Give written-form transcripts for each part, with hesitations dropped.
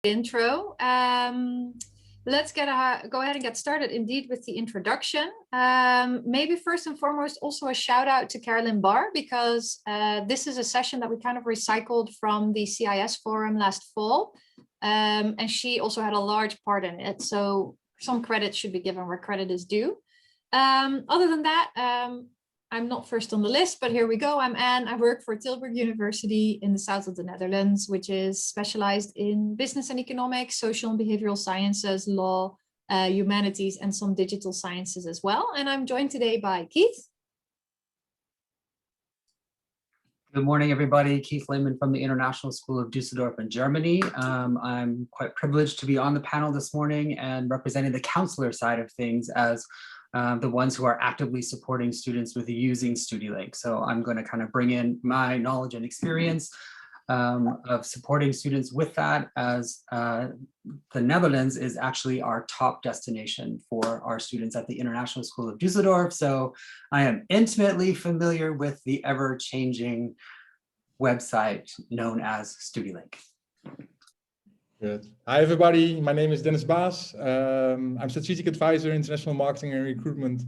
intro. Let's go ahead and get started indeed with the introduction. Maybe first and foremost, also a shout out to Carolyn Barr, because this is a session that we kind of recycled from the CIS forum last fall. And she also had a large part in it. So some credit should be given where credit is due. Other than that, I'm not first on the list, but here we go. I'm Anne. I work for Tilburg University in the south of the Netherlands, which is specialized in business and economics, social and behavioral sciences, law, humanities, and some digital sciences as well. And I'm joined today by Keith. Good morning, everybody. Keith Lehman from the International School of Düsseldorf in Germany. I'm quite privileged to be on the panel this morning and representing the counselor side of things as the ones who are actively supporting students with using Studielink. So I'm going to kind of bring in my knowledge and experience of supporting students with that, as the Netherlands is actually our top destination for our students at the International School of Düsseldorf. So I am intimately familiar with the ever-changing website known as Studielink. Good. Hi, everybody. My name is Dennis Baas. I'm Strategic Advisor, International Marketing and Recruitment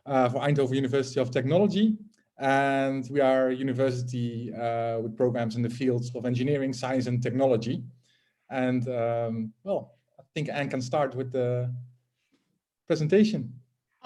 for Eindhoven University of Technology. And we are a university with programs in the fields of engineering, science, and technology. And well, I think Anne can start with the presentation.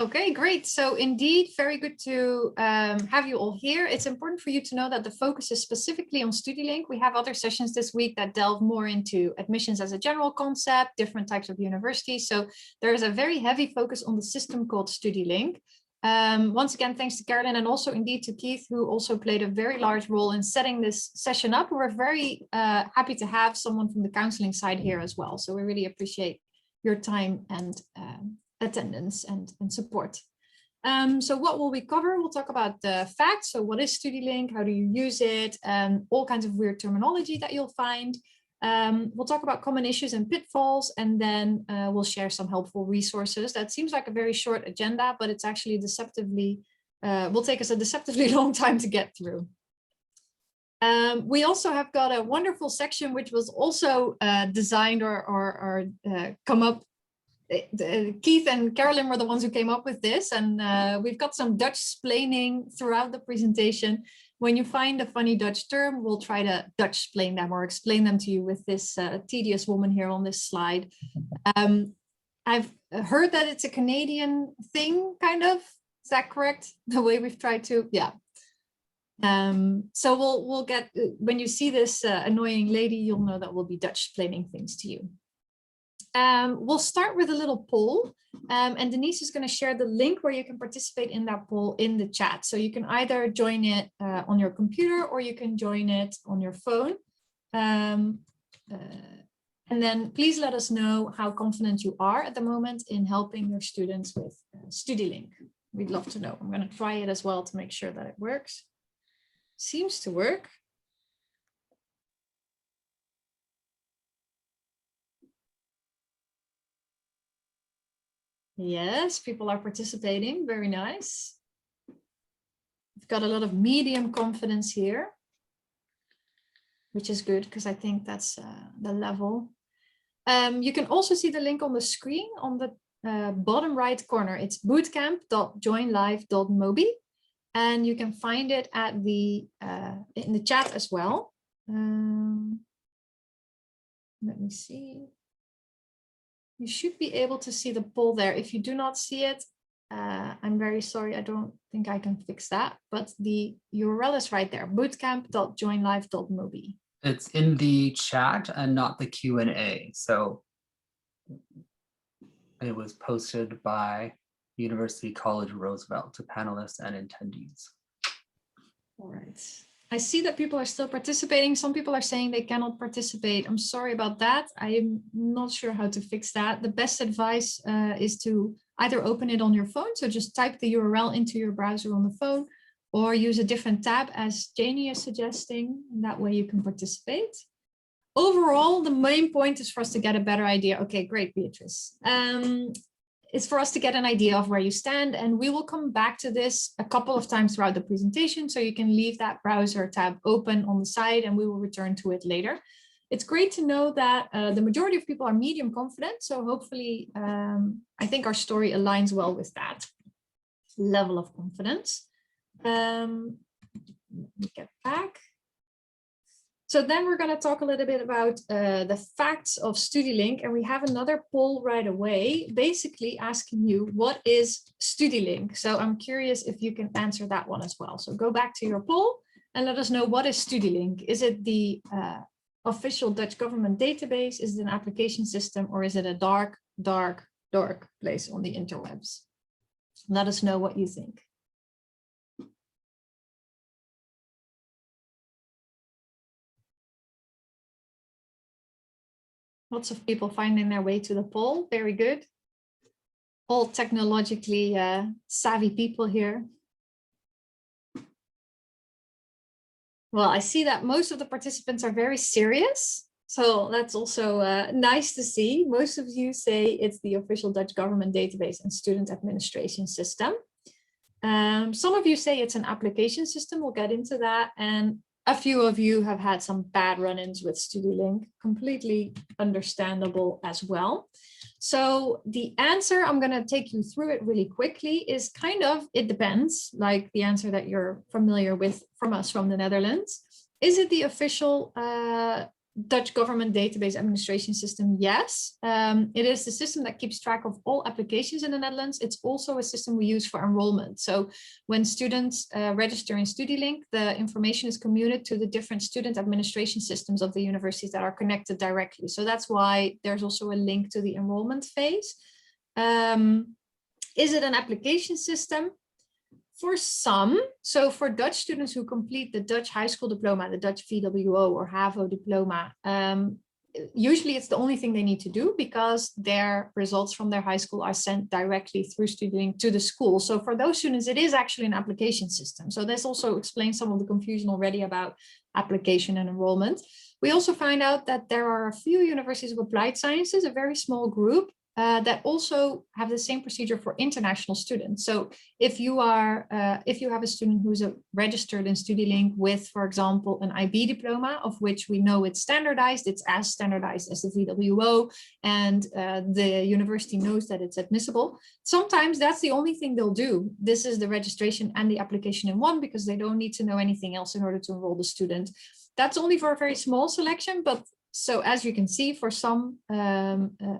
Okay, great. So indeed, very good to have you all here. It's important for you to know that the focus is specifically on Studielink. We have other sessions this week that delve more into admissions as a general concept, different types of universities. So there is a very heavy focus on the system called Studielink. Once again, thanks to Carolyn and also indeed to Keith, who also played a very large role in setting this session up. We're very happy to have someone from the counseling side here as well. So we really appreciate your time and attendance and support. So what will we cover? We'll talk about the facts. So what is Studielink? How do you use it? All kinds of weird terminology that you'll find. We'll talk about common issues and pitfalls, and then we'll share some helpful resources. That seems like a very short agenda, but it's actually deceptively, will take us a deceptively long time to get through. We also have got a wonderful section which was also designed or come up. Keith and Carolyn were the ones who came up with this, and we've got some Dutch splaining throughout the presentation. When you find a funny Dutch term, we'll try to Dutch explain them or explain them to you with this tedious woman here on this slide. I've heard that it's a Canadian thing, kind of. Is that correct? The way we've tried to, yeah. So we'll get, when you see this annoying lady, you'll know that we'll be Dutch explaining things to you. We'll start with a little poll, and Denise is going to share the link where you can participate in that poll in the chat. So you can either join it on your computer or you can join it on your phone. And then please let us know how confident you are at the moment in helping your students with Studielink. We'd love to know. I'm going to try it as well to make sure that it works. Seems to work. Yes, people are participating. Very nice. We've got a lot of medium confidence here, which is good because I think that's the level. You can also see the link on the screen on the bottom right corner. It's bootcamp.joinlive.mobi, and you can find it at the in the chat as well. Let me see. You should be able to see the poll there. If you do not see it, I'm very sorry. I don't think I can fix that, but the URL is right there, bootcamp.joinlive.mobi. It's in the chat and not the Q&A. So it was posted by University College Roosevelt to panelists and attendees. All right. I see that people are still participating. Some people are saying they cannot participate. I'm sorry about that. I am not sure how to fix that. The best advice is to either open it on your phone. So just type the URL into your browser on the phone, or use a different tab as Janie is suggesting. And that way you can participate. Overall, the main point is for us to get a better idea. Okay, great, Beatrice. It's for us to get an idea of where you stand, and we will come back to this a couple of times throughout the presentation, so you can leave that browser tab open on the side and we will return to it later. It's great to know that the majority of people are medium confident. So hopefully, I think our story aligns well with that level of confidence. Let me get back. So then we're going to talk a little bit about the facts of Studielink, and we have another poll right away, basically asking you, what is Studielink? So I'm curious if you can answer that one as well. So go back to your poll and let us know, what is Studielink? Is it the official Dutch government database? Is it an application system, or is it a dark place on the interwebs? Let us know what you think. Lots of people finding their way to the poll. Very good. All technologically savvy people here. Well, I see that most of the participants are very serious. So that's also nice to see. Most of you say it's the official Dutch government database and student administration system. Some of you say it's an application system. We'll get into that. And a few of you have had some bad run-ins with Studielink, completely understandable as well. So the answer, I'm going to take you through it really quickly, is kind of, it depends, like the answer that you're familiar with from us from the Netherlands. Is it the official Dutch government database administration system? Yes, it is the system that keeps track of all applications in the Netherlands. It's also a system we use for enrollment. So when students register in Studielink, the information is commuted to the different student administration systems of the universities that are connected directly. So that's why there's also a link to the enrollment phase. Is it an application system? For some, so for Dutch students who complete the Dutch high school diploma, the Dutch VWO or HAVO diploma, usually it's the only thing they need to do, because their results from their high school are sent directly through Studielink to the school. So for those students, it is actually an application system. So this also explains some of the confusion already about application and enrollment. We also find out that there are a few universities of applied sciences, a very small group, that also have the same procedure for international students. So if you have a student who's registered in Studielink with, for example, an IB diploma, of which we know it's standardized, it's as standardized as the VWO, and the university knows that it's admissible. Sometimes that's the only thing they'll do. This is the registration and the application in one, because they don't need to know anything else in order to enroll the student. That's only for a very small selection, but so as you can see, for some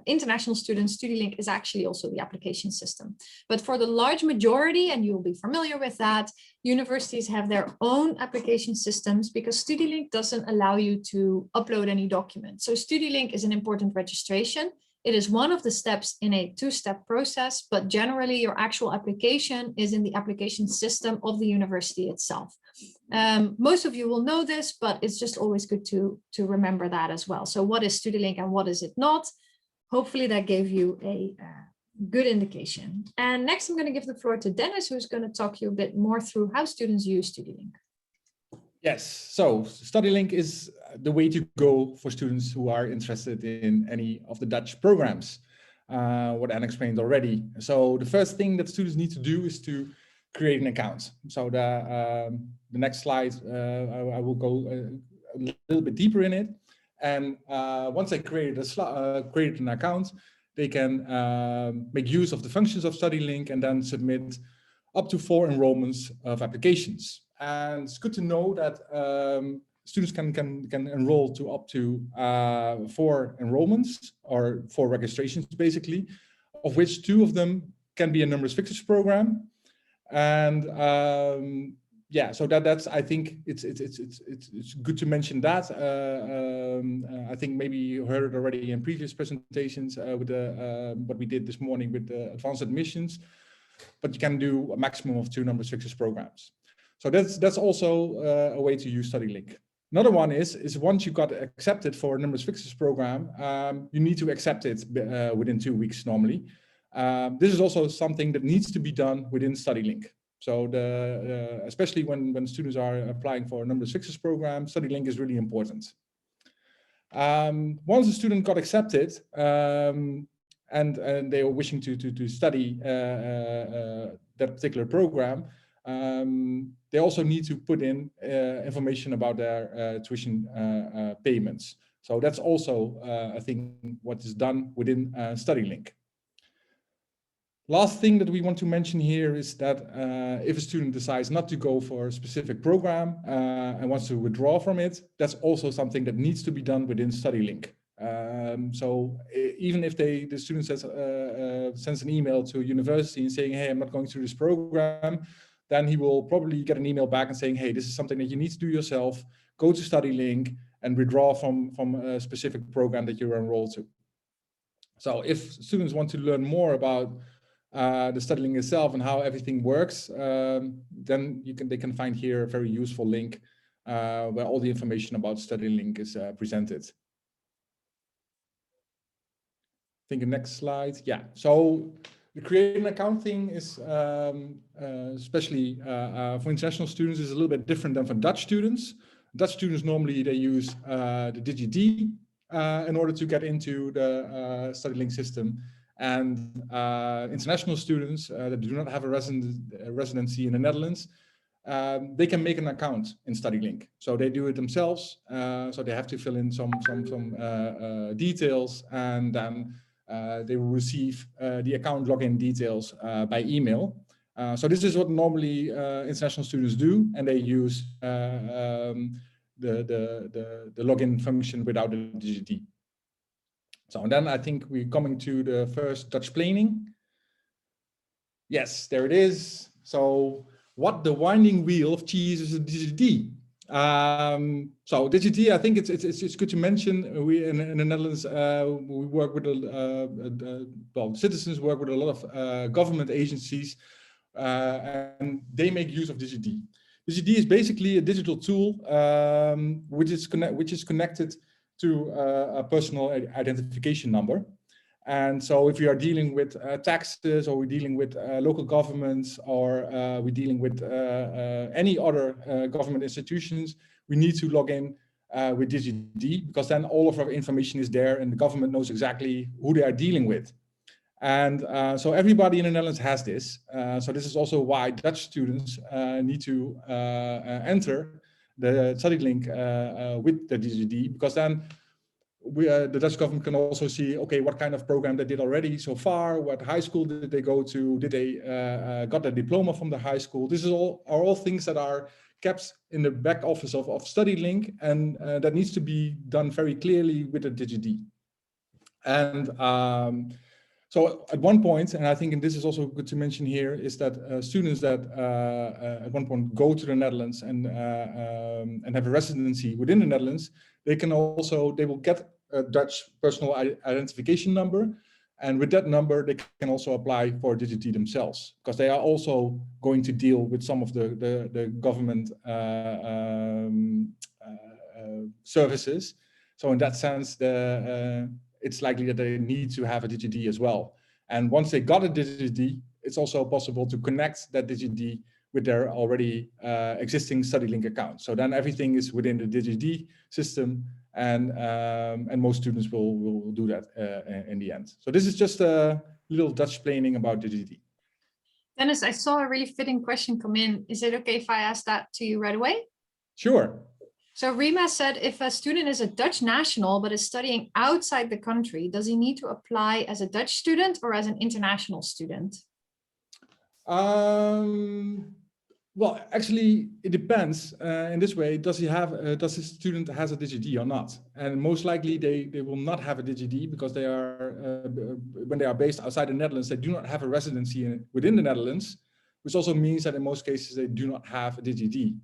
international students, Studielink is actually also the application system. But for the large majority, and you'll be familiar with that, universities have their own application systems, because Studielink doesn't allow you to upload any documents. So Studielink is an important registration. It is one of the steps in a two-step process, but generally your actual application is in the application system of the university itself. Most of you will know this, but it's just always good to remember that as well. So what is Studielink and what is it not? Hopefully that gave you a good indication. And next I'm going to give the floor to Dennis, who's going to talk you a bit more through how students use Studielink. Yes, so Studielink is the way to go for students who are interested in any of the Dutch programs, what Anne explained already. So the first thing that students need to do is to create an account. So the next slide, I will go a little bit deeper in it. And once they created an account, they can make use of the functions of Studielink and then submit up to 4 enrollments of applications. And it's good to know that students can enroll to up to 4 enrollments, or 4 registrations basically, of which 2 of them can be a numerous fixtures program. And yeah, so that's, I think it's good to mention that. I think maybe you heard it already in previous presentations with what we did this morning with the advanced admissions, but you can do a maximum of 2 numerous fixtures programs. So that's also a way to use Studielink. Another one is once you got accepted for a numerous fixtures program, you need to accept it within 2 weeks normally. This is also something that needs to be done within Studielink. So especially when students are applying for a numerous fixtures program, Studielink is really important. Once a student got accepted and they were wishing to study that particular program, they also need to put in information about their tuition payments. So that's also, I think, what is done within Studielink. Last thing that we want to mention here is that if a student decides not to go for a specific program and wants to withdraw from it, that's also something that needs to be done within Studielink. So even if the student sends an email to a university and saying, hey, I'm not going through this program, then he will probably get an email back and saying, hey, this is something that you need to do yourself. Go to Studielink and withdraw from a specific program that you're enrolled to. So if students want to learn more about the Studielink itself and how everything works, then they can find here a very useful link where all the information about Studielink is presented. I think the next slide. Yeah, so the creating an account thing is especially for international students is a little bit different than for Dutch students. Dutch students normally they use the DigiD in order to get into the Studielink system. And international students that do not have a residency in the Netherlands, they can make an account in Studielink. So they do it themselves. So they have to fill in some details, and then they will receive the account login details by email. So this is what normally international students do, and they use the login function without the DigiD. So and then I think we're coming to the first Dutch planning. Yes, there it is. So what the winding wheel of cheese is a DigiD. So DigiD, I think it's good to mention. We in the Netherlands we work with well, citizens work with a lot of government agencies, and they make use of DigiD. DigiD is basically a digital tool which is connected to a personal identification number. And so if we are dealing with taxes, or we're dealing with local governments, or we're dealing with any other government institutions, we need to log in with DigiD, because then all of our information is there and the government knows exactly who they are dealing with. And so everybody in the Netherlands has this. So this is also why Dutch students need to enter the Studielink with the DigiD, because then the Dutch government can also see, okay, what kind of program they did already so far, what high school did they go to, did they got their diploma from the high school. This is all things that are kept in the back office of Studielink, and that needs to be done very clearly with the DigiD. And so at one point, and I think and this is also good to mention here, is that students that at one point go to the Netherlands and have a residency within the Netherlands, they will get a Dutch personal identification number, and with that number they can also apply for DigiD themselves, because they are also going to deal with some of the government services. So in that sense, it's likely that they need to have a DigiD as well. And once they got a DigiD, it's also possible to connect that DigiD with their already existing Studielink account. So then everything is within the DigiD system, and most students will do that in the end. So this is just a little Dutch planning about DigiD. Dennis, I saw a really fitting question come in. Is it okay if I ask that to you right away? Sure. So Rima said, if a student is a Dutch national but is studying outside the country, does he need to apply as a Dutch student or as an international student? Well, actually, it depends. In this way, does the student has a DigiD or not? And most likely, they will not have a DigiD, because they are when they are based outside the Netherlands, they do not have a residency within the Netherlands, which also means that in most cases they do not have a DigiD.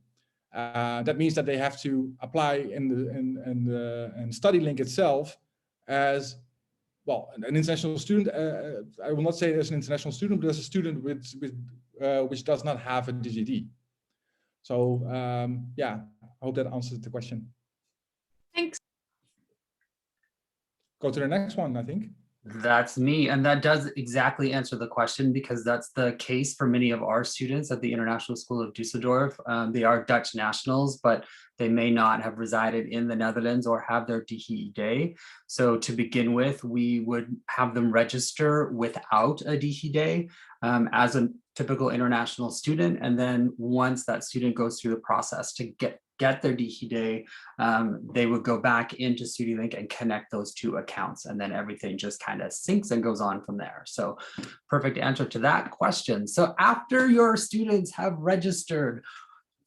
That means that they have to apply in Studielink itself as, well, an international student. I will not say as an international student, but as a student which does not have a DigiD. So yeah, I hope that answers the question. Thanks. Go to the next one, I think. That's me. And that does exactly answer the question, because that's the case for many of our students at the International School of Dusseldorf. They are Dutch nationals, but they may not have resided in the Netherlands or have their DigiD. So to begin with, we would have them register without a DigiD as a typical international student. And then once that student goes through the process to get get their DHD, they would go back into Studielink and connect those two accounts, and then everything just kind of syncs and goes on from there. So perfect answer to that question. So after your students have registered,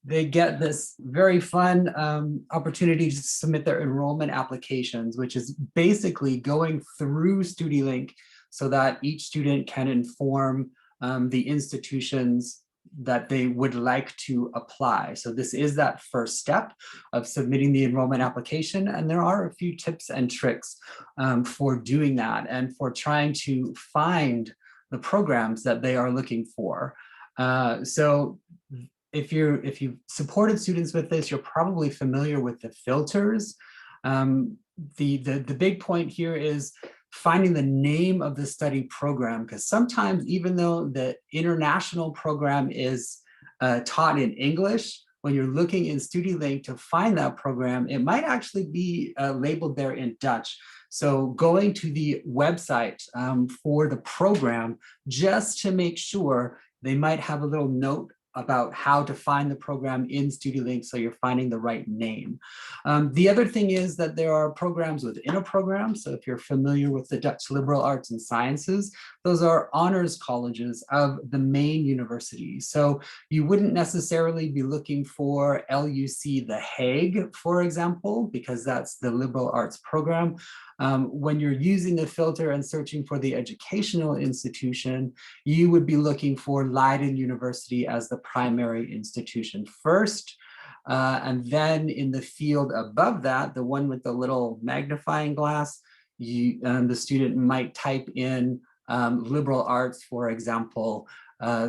they get this very fun opportunity to submit their enrollment applications, which is basically going through Studielink so that each student can inform the institutions that they would like to apply. So this is that first step of submitting the enrollment application. And there are a few tips and tricks for doing that and for trying to find the programs that they are looking for. So if you've supported students with this, you're probably familiar with the filters. The big point here is finding the name of the study program, because sometimes even though the international program is taught in English, when you're looking in Studielink to find that program, it might actually be labeled there in Dutch. So going to the website for the program, just to make sure, they might have a little note about how to find the program in Studielink so you're finding the right name. The other thing is that there are programs within a program. So if you're familiar with the Dutch Liberal Arts and Sciences, those are honors colleges of the main university. So you wouldn't necessarily be looking for LUC The Hague, for example, because that's the liberal arts program. When you're using the filter and searching for the educational institution, you would be looking for Leiden University as the primary institution first. And then in the field above that, the one with the little magnifying glass, the student might type in liberal arts, for example,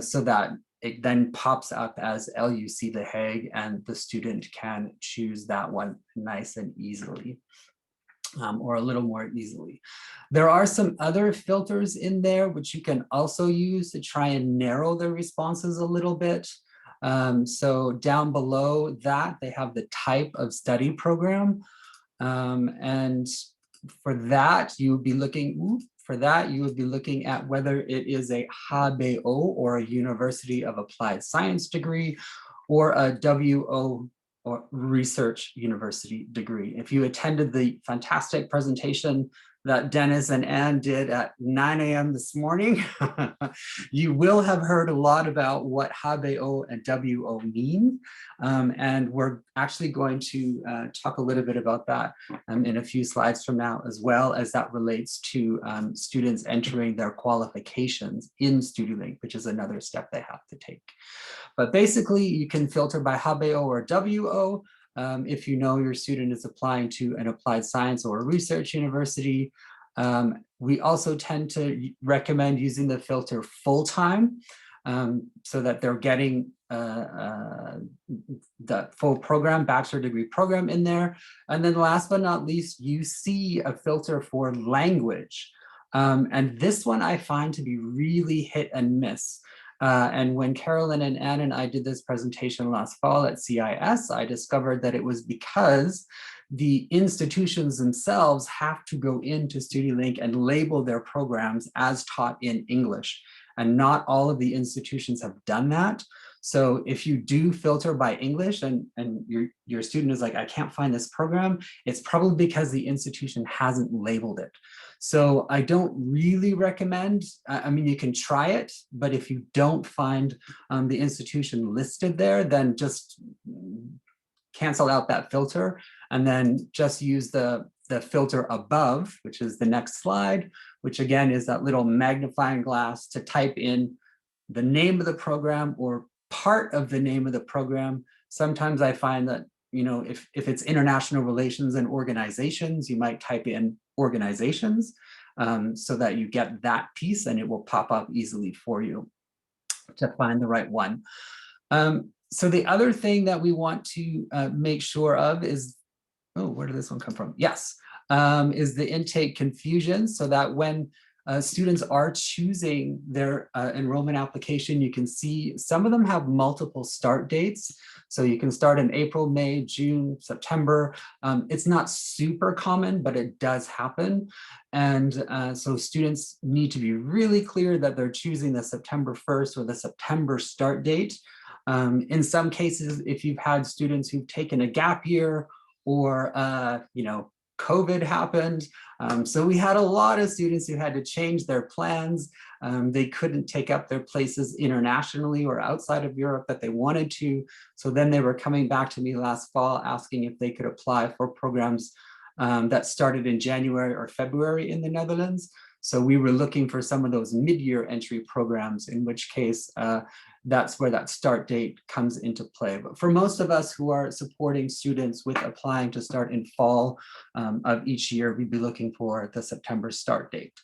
so that it then pops up as LUC The Hague, and the student can choose that one nice and easily. Or a little more easily. There are some other filters in there which you can also use to try and narrow the responses a little bit. So down below that, they have the type of study program. And for that, you would be looking, at whether it is a HBO or a University of Applied Science degree, or a WO or research university degree. If you attended the fantastic presentation that Dennis and Anne did at 9 a.m. this morning, you will have heard a lot about what HBO and WO mean. And we're actually going to talk a little bit about that in a few slides from now, as well as that relates to students entering their qualifications in Studielink, which is another step they have to take. But basically, you can filter by HBO or WO. If you know your student is applying to an applied science or a research university. We also tend to recommend using the filter full-time so that they're getting the full program, bachelor degree program in there. And then last but not least, you see a filter for language. And this one I find to be really hit and miss. And when Carolyn and Anne and I did this presentation last fall at CIS, I discovered that it was because the institutions themselves have to go into Studielink and label their programs as taught in English. And not all of the institutions have done that. So if you do filter by English and your student is like, I can't find this program, it's probably because the institution hasn't labeled it. So I don't really recommend, I mean, you can try it, but if you don't find the institution listed there, then just cancel out that filter and then just use the filter above, which is the next slide, which again is that little magnifying glass to type in the name of the program or part of the name of the program. Sometimes I find that, you know, if it's international relations and organizations, you might type in organizations so that you get that piece and it will pop up easily for you to find the right one. So the other thing that we want to make sure of is, oh, where did this one come from? Yes, is the intake confusion, so that when students are choosing their enrollment application, you can see some of them have multiple start dates. So you can start in April, May, June, September. It's not super common, but it does happen. And so students need to be really clear that they're choosing the September 1st or the September start date. In some cases, if you've had students who've taken a gap year or, COVID happened. So we had a lot of students who had to change their plans. They couldn't take up their places internationally or outside of Europe that they wanted to. So then they were coming back to me last fall asking if they could apply for programs that started in January or February in the Netherlands. So we were looking for some of those mid-year entry programs, in which case that's where that start date comes into play. But for most of us who are supporting students with applying to start in fall of each year, we'd be looking for the September start date.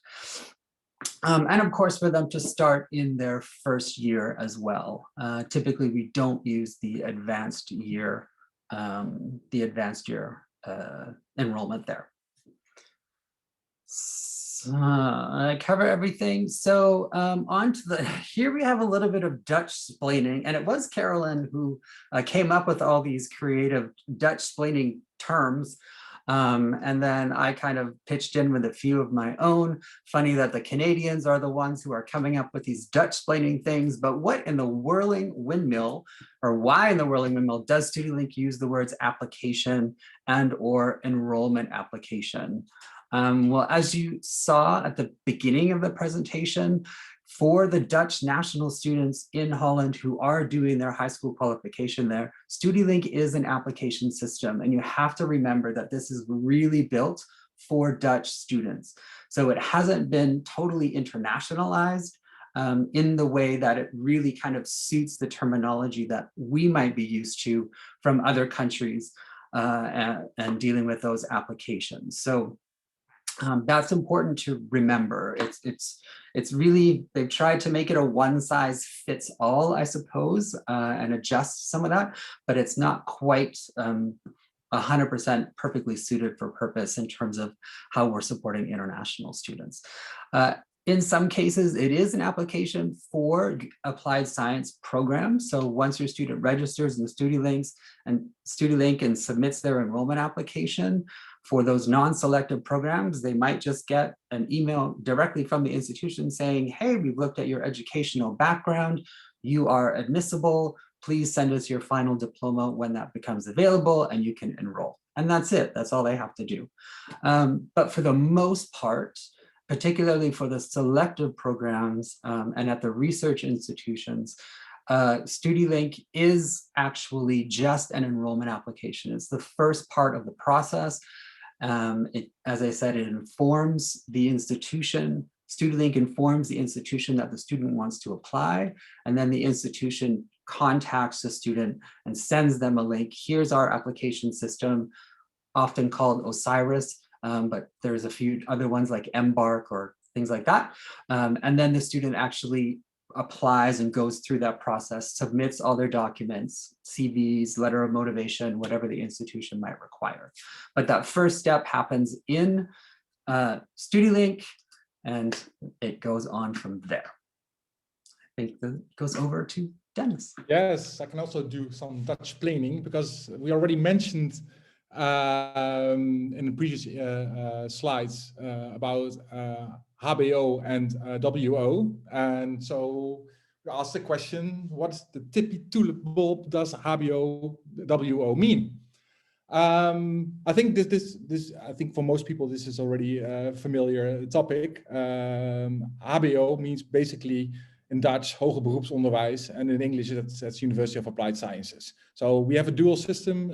And of course, for them to start in their first year as well. Typically, we don't use the advanced year enrollment there. I cover everything. So on to the, here we have a little bit of Dutch splaining, and it was Carolyn who came up with all these creative Dutch splaining terms. And then I kind of pitched in with a few of my own. Funny that the Canadians are the ones who are coming up with these Dutch splaining things, but what in the whirling windmill, or why in the whirling windmill does Studielink use the words application and or enrollment application? Well, as you saw at the beginning of the presentation, for the Dutch national students in Holland who are doing their high school qualification there, Studielink is an application system, and you have to remember that this is really built for Dutch students. So it hasn't been totally internationalized in the way that it really kind of suits the terminology that we might be used to from other countries and dealing with those applications. So that's important to remember. It's really, they've tried to make it a one size fits all, I suppose, and adjust some of that, but it's not quite 100% perfectly suited for purpose in terms of how we're supporting international students. In some cases, it is an application for applied science programs. So once your student registers in Studielink and submits their enrollment application, for those non-selective programs, they might just get an email directly from the institution saying, hey, we've looked at your educational background, you are admissible, please send us your final diploma when that becomes available and you can enroll. And that's it, that's all they have to do. But for the most part, particularly for the selective programs and at the research institutions, Studielink is actually just an enrollment application. It's the first part of the process. As I said, it informs the institution. Studielink informs the institution that the student wants to apply, and then the institution contacts the student and sends them a link. Here's our application system, often called Osiris, but there's a few other ones like Embark or things like that. And then the student actually applies and goes through that process, submits all their documents, CVs, letter of motivation, whatever the institution might require. But that first step happens in Studielink, and it goes on from there. I think that goes over to Dennis. Yes, I can also do some Dutch planning because we already mentioned in the previous slides about HBO and WO. And so you asked the question, what's the tippy tulip bulb does HBO, WO mean? I think I think for most people, this is already a familiar topic. HBO means basically in Dutch, hoger beroepsonderwijs, and in English, that's University of Applied Sciences. So we have a dual system,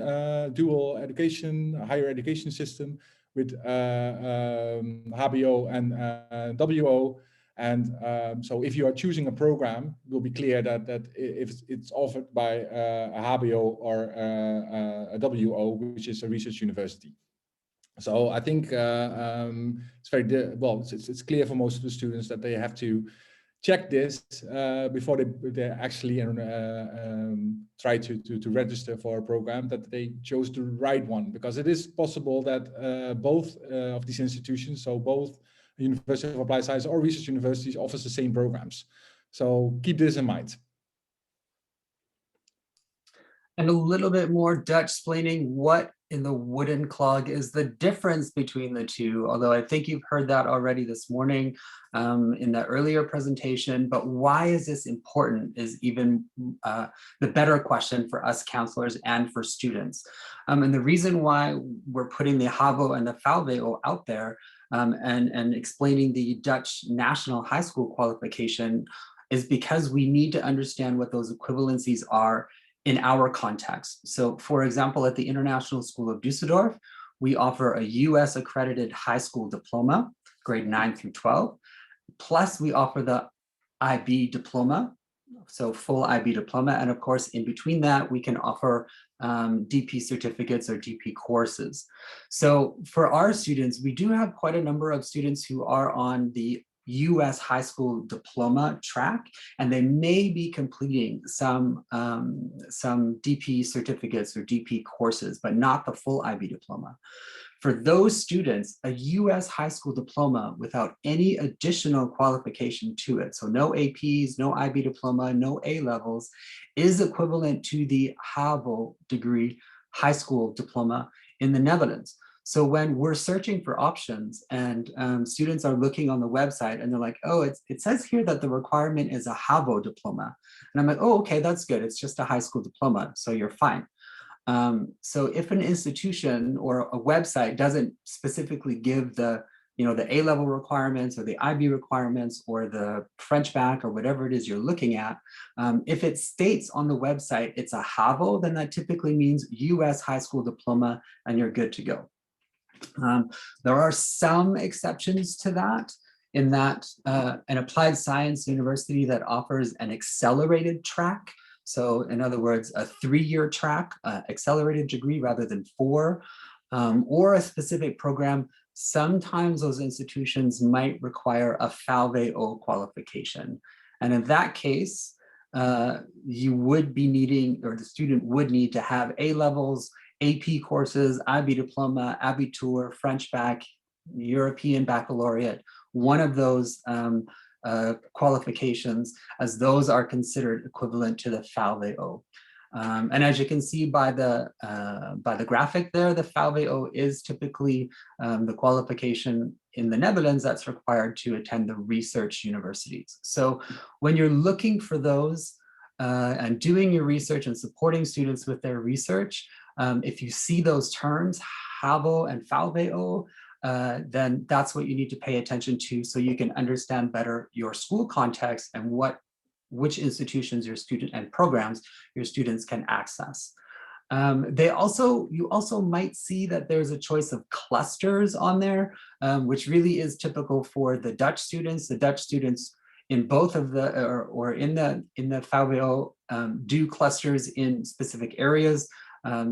dual education, higher education system with HBO and WO. And so if you are choosing a program, it will be clear that if it's offered by a HBO or a WO, which is a research university. So I think it's very, well, it's clear for most of the students that they have to check this before they actually try to register for a program, that they chose the right one, because it is possible that both of these institutions, so both University of Applied Science or research universities, offers the same programs. So keep this in mind. And a little bit more Dutch explaining what in the wooden clog is the difference between the two, although I think you've heard that already this morning in the earlier presentation. But why is this important is even the better question for us counselors and for students. And the reason why we're putting the HAVO and the FALVEO out there and explaining the Dutch National High School qualification is because we need to understand what those equivalencies are in our context. So for example, at the International School of Düsseldorf, we offer a US accredited high school diploma, grade 9 through 12, plus we offer the IB diploma, so full IB diploma. And of course, in between that, we can offer DP certificates or DP courses. So for our students, we do have quite a number of students who are on the US high school diploma track, and they may be completing some DP certificates or DP courses, but not the full IB diploma. For those students, a US high school diploma without any additional qualification to it, so no APs, no IB diploma, no A levels, is equivalent to the HAVO degree high school diploma in the Netherlands. So when we're searching for options and students are looking on the website and they're like, oh, it says here that the requirement is a HAVO diploma. And I'm like, oh, okay, that's good. It's just a high school diploma, so you're fine. So if an institution or a website doesn't specifically give the A-level requirements or the IB requirements or the French bac or whatever it is you're looking at, if it states on the website it's a HAVO, then that typically means US high school diploma and you're good to go. There are some exceptions to that, in that an applied science university that offers an accelerated track, so in other words, a 3-year track, accelerated degree rather than 4, or a specific program, sometimes those institutions might require a FALVEO qualification. And in that case, you would be needing, or the student would need to have A levels, AP courses, IB diploma, Abitur, French bac, European baccalaureate, one of those qualifications, as those are considered equivalent to the FALVEO. And as you can see by the graphic there, the FALVEO is typically the qualification in the Netherlands that's required to attend the research universities. So when you're looking for those and doing your research and supporting students with their research, if you see those terms, HAVO and FALVEO, then that's what you need to pay attention to so you can understand better your school context and which institutions your student and programs your students can access. You also might see that there's a choice of clusters on there, which really is typical for the Dutch students. The Dutch students in both of the, or in the FALVEO do clusters in specific areas.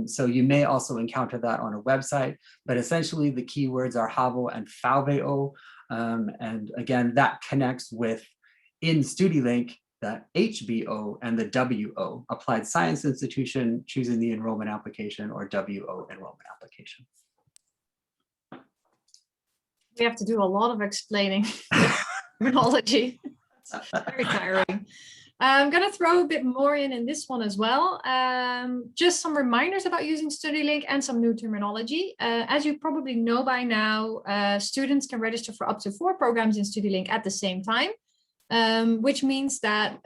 So you may also encounter that on a website, but essentially the keywords are HAVO and FALVEO. And again, that connects with, in Studielink, the HBO and the WO, Applied Science Institution, choosing the enrollment application, or WO enrollment application. We have to do a lot of explaining terminology. It's very tiring. I'm going to throw a bit more in this one as well. Just some reminders about using Studielink and some new terminology. As you probably know by now, students can register for up to 4 programs in Studielink at the same time, which means that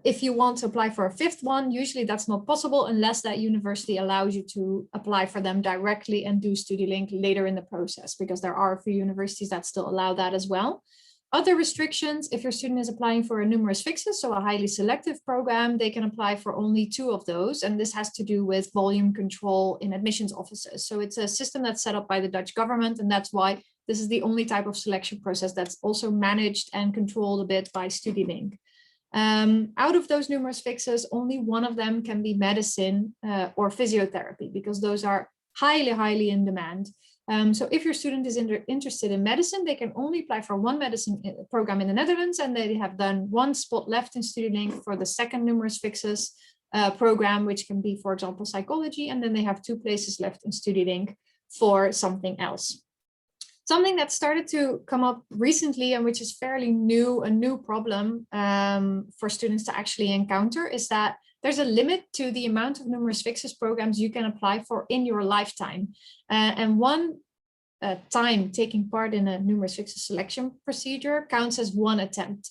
if you want to apply for a 5th one, usually that's not possible unless that university allows you to apply for them directly and do Studielink later in the process, because there are a few universities that still allow that as well. Other restrictions, if your student is applying for a numerous fixes, so a highly selective program, they can apply for only 2 of those. And this has to do with volume control in admissions offices. So it's a system that's set up by the Dutch government, and that's why this is the only type of selection process that's also managed and controlled a bit by Studielink. Out of those numerous fixes, only one of them can be medicine or physiotherapy, because those are highly in demand. So if your student is interested in medicine, they can only apply for 1 medicine program in the Netherlands, and they have then 1 spot left in Studielink for the second numerous fixes program, which can be, for example, psychology, and then they have 2 places left in Studielink for something else. Something that started to come up recently, and which is fairly new, a new problem for students to actually encounter, is that there's a limit to the amount of numerous fixes programs you can apply for in your lifetime. And one time taking part in a numerous fixes selection procedure counts as one attempt.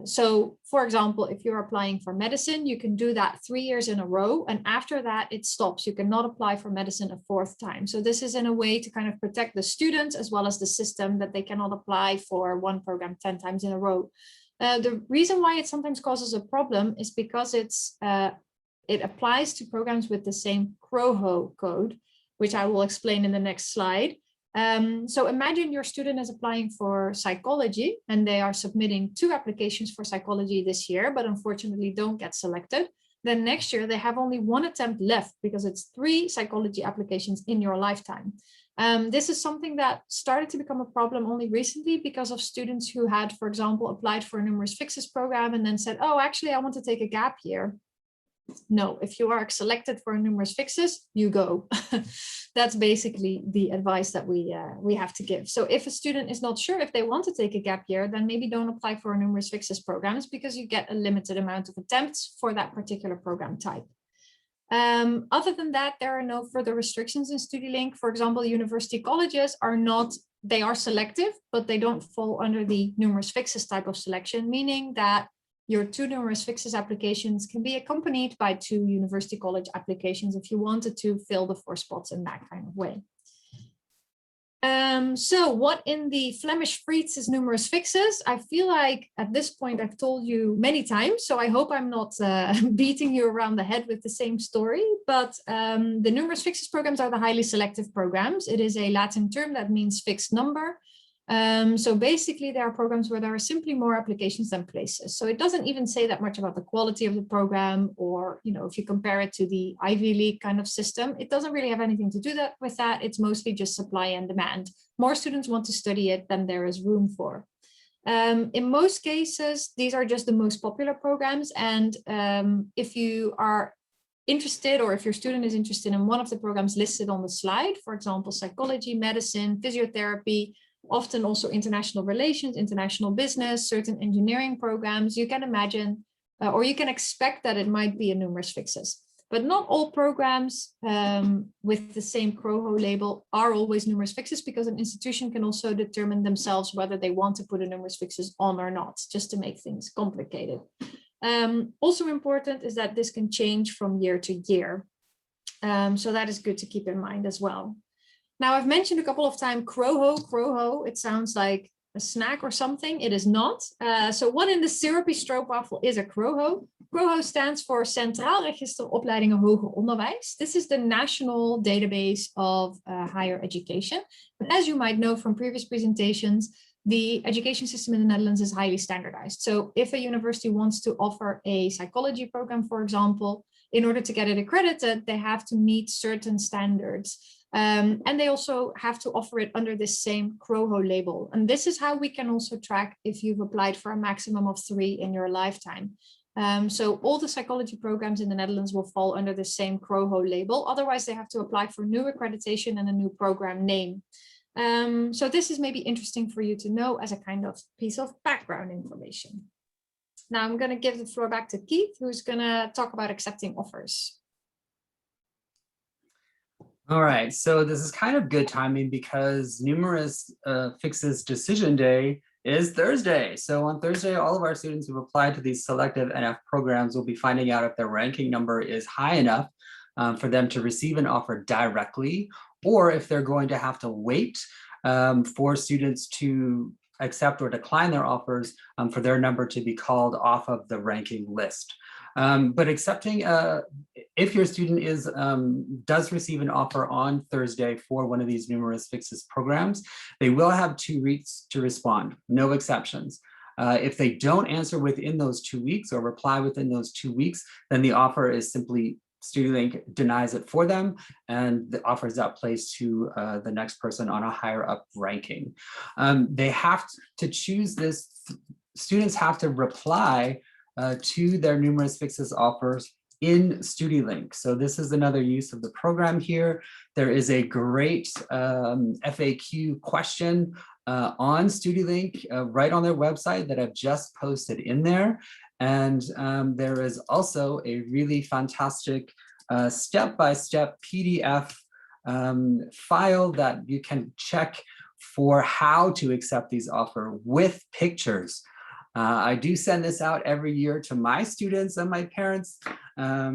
So, for example, if you're applying for medicine, you can do that 3 years in a row, and after that it stops. You cannot apply for medicine a fourth time. So this is in a way to kind of protect the students as well as the system, that they cannot apply for one program 10 times in a row. The reason why it sometimes causes a problem is because it applies to programs with the same CROHO code, which I will explain in the next slide. So imagine your student is applying for psychology and they are submitting 2 applications for psychology this year, but unfortunately don't get selected. Then next year they have only 1 attempt left because it's 3 psychology applications in your lifetime. This is something that started to become a problem only recently because of students who had, for example, applied for a numerous fixes program and then said, oh, actually, I want to take a gap year. No, if you are selected for numerous fixes, you go. That's basically the advice that we have to give. So if a student is not sure if they want to take a gap year, then maybe don't apply for a numerous fixes programs, because you get a limited amount of attempts for that particular program type. Other than that, there are no further restrictions in Studielink. For example, university colleges are not, they are selective, but they don't fall under the numerous fixes type of selection, meaning that your 2 numerous fixes applications can be accompanied by 2 university college applications if you wanted to fill the 4 spots in that kind of way. So what in the Flemish Friets is numerous fixes? I feel like at this point I've told you many times, so I hope I'm not beating you around the head with the same story, but the numerous fixes programs are the highly selective programs. It is a Latin term that means fixed number. So basically there are programs where there are simply more applications than places. So it doesn't even say that much about the quality of the program, or, you know, if you compare it to the Ivy League kind of system, it doesn't really have anything to do with that. It's mostly just supply and demand. More students want to study it than there is room for. In most cases, these are just the most popular programs. And if you are interested, or if your student is interested in one of the programs listed on the slide, for example, psychology, medicine, physiotherapy, often also international relations, international business, certain engineering programs, you can imagine, or you can expect that it might be a numerous fixes. But not all programs with the same CROHO label are always numerous fixes, because an institution can also determine themselves whether they want to put a numerous fixes on or not, just to make things complicated. Also important is that this can change from year to year. So that is good to keep in mind as well. Now, I've mentioned a couple of times CROHO. It sounds like a snack or something. It is not. So what in the syrupy stroopwafel is a CROHO? CROHO stands for Centraal Register Opleidingen Hoger Onderwijs. This is the national database of higher education. But as you might know from previous presentations, the education system in the Netherlands is highly standardized. So if a university wants to offer a psychology program, for example, in order to get it accredited, they have to meet certain standards. And they also have to offer it under this same CROHO label. And this is how we can also track if you've applied for a maximum of 3 in your lifetime. So all the psychology programs in the Netherlands will fall under the same CROHO label. Otherwise, they have to apply for new accreditation and a new program name. So this is maybe interesting for you to know as a kind of piece of background information. Now I'm going to give the floor back to Keith, who's going to talk about accepting offers. All right, so this is kind of good timing because numerous fixes decision day is Thursday. So on Thursday, all of our students who've applied to these selective NF programs will be finding out if their ranking number is high enough for them to receive an offer directly, or if they're going to have to wait for students to accept or decline their offers for their number to be called off of the ranking list. But accepting, if your student does receive an offer on Thursday for one of these numerous fixes programs, they will have 2 weeks to respond, no exceptions. If they don't answer within those 2 weeks or reply within those 2 weeks, then the offer is simply Studielink denies it for them, and the offer is out placed to the next person on a higher up ranking. They have to choose this. Students have to reply to their numerous fixes offers in Studielink. So this is another use of the program here. There is a great FAQ question on Studielink right on their website that I've just posted in there. And there is also a really fantastic step-by-step PDF file that you can check for how to accept these offers with pictures. I do send this out every year to my students and my parents.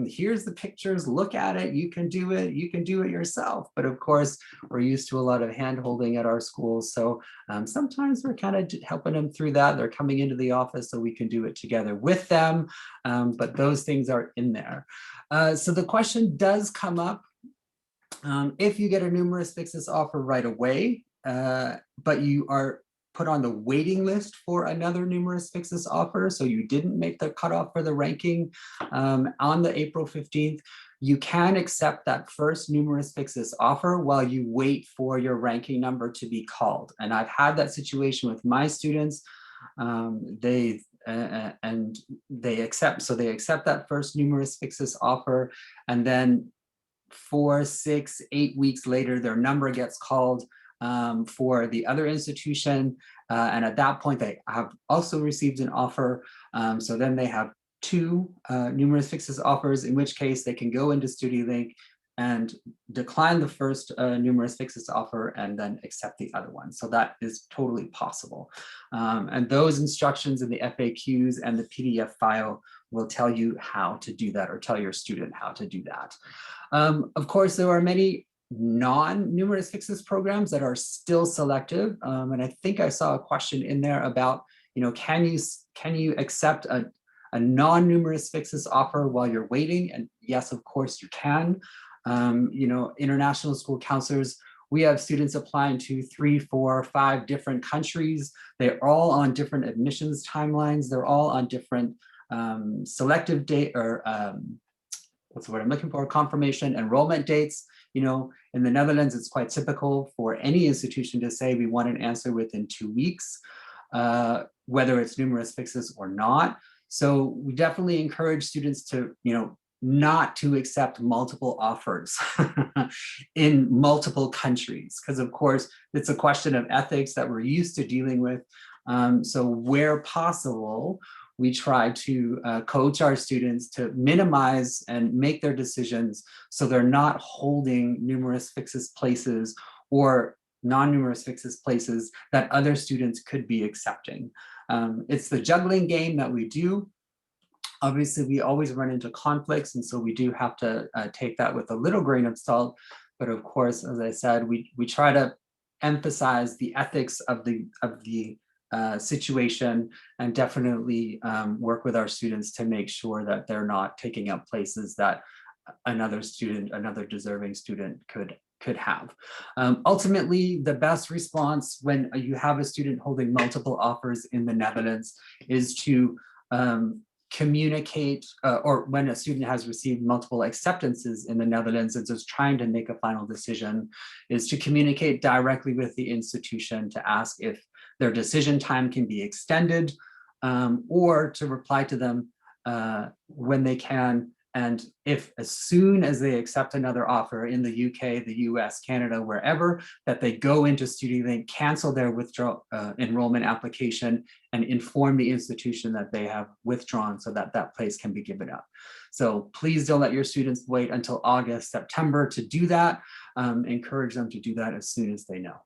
Here's the pictures, look at it, you can do it yourself. But of course, we're used to a lot of hand holding at our schools. So sometimes we're kind of helping them through that. They're coming into the office so we can do it together with them. But those things are in there. So the question does come up, if you get a numerous fixes offer right away, but you are put on the waiting list for another numerous fixes offer, so you didn't make the cutoff for the ranking on the April 15th, you can accept that first numerous fixes offer while you wait for your ranking number to be called. And I've had that situation with my students. They accept that first numerous fixes offer, and then 4, 6, 8 weeks later, their number gets called for the other institution. And at that point, they have also received an offer. So then they have 2 numerous fixes offers, in which case they can go into Studielink and decline the first numerous fixes offer and then accept the other one. So that is totally possible. And those instructions in the FAQs and the PDF file will tell you how to do that, or tell your student how to do that. Of course, there are many non-numerous fixes programs that are still selective. And I think I saw a question in there about, can you accept a non-numerous fixes offer while you're waiting? And yes, of course you can. International school counselors, we have students applying to 3, 4, 5 different countries. They're all on different admissions timelines. They're all on different selective date, or what's the word I'm looking for? Confirmation enrollment dates. In the Netherlands, it's quite typical for any institution to say we want an answer within 2 weeks, whether it's numerous fixes or not. So we definitely encourage students to, not to accept multiple offers in multiple countries, because of course it's a question of ethics that we're used to dealing with. So where possible, we try to coach our students to minimize and make their decisions so they're not holding numerous fixes places or non-numerous fixes places that other students could be accepting. It's the juggling game that we do. Obviously, we always run into conflicts, and so we do have to take that with a little grain of salt. But of course, as I said, we try to emphasize the ethics of the situation, and definitely work with our students to make sure that they're not taking up places that another deserving student could have. Ultimately, the best response when you have a student holding multiple offers in the Netherlands is to communicate, or when a student has received multiple acceptances in the Netherlands and is trying to make a final decision, is to communicate directly with the institution to ask if their decision time can be extended, or to reply to them when they can. And if as soon as they accept another offer in the UK, the US, Canada, wherever, that they go into Studielink, cancel their enrollment application, and inform the institution that they have withdrawn so that that place can be given up. So please don't let your students wait until August, September to do that. Encourage them to do that as soon as they know.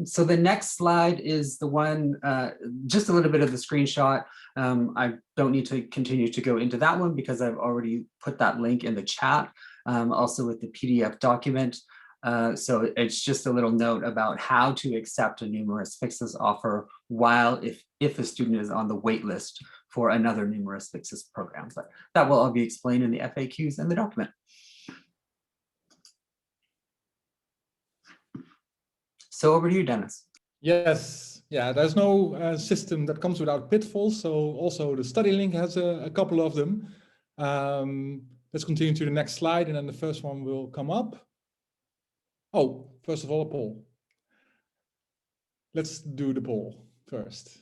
So the next slide is the one, just a little bit of the screenshot. I don't need to continue to go into that one because I've already put that link in the chat, also with the PDF document. So it's just a little note about how to accept a numerous fixes offer while if a student is on the wait list for another numerous fixes program. But that will all be explained in the FAQs and the document. So over to you, Dennis. Yes, yeah, there's no system that comes without pitfalls. So also the Studielink has a couple of them. Let's continue to the next slide, and then the first one will come up. Oh, first of all, a poll. Let's do the poll first.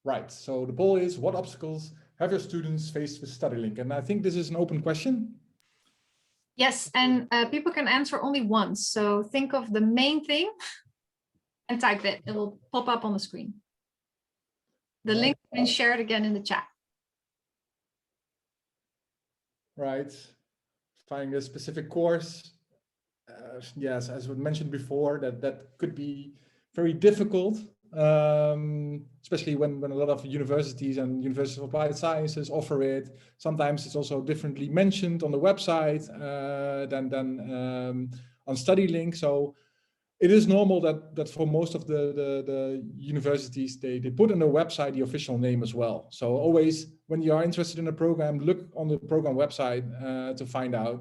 Right, so the poll is, what obstacles have your students faced with Studielink? And I think this is an open question. Yes, and people can answer only once. So think of the main thing and type it. It will pop up on the screen. The link has been shared again in the chat. Right. Finding a specific course. Yes, as we mentioned before, that could be very difficult, especially when a lot of universities and universities of applied sciences offer it. Sometimes it's also differently mentioned on the website than on Studielink. So it is normal that for most of the universities, they put on their website the official name as well. So always, when you are interested in a program, look on the program website to find out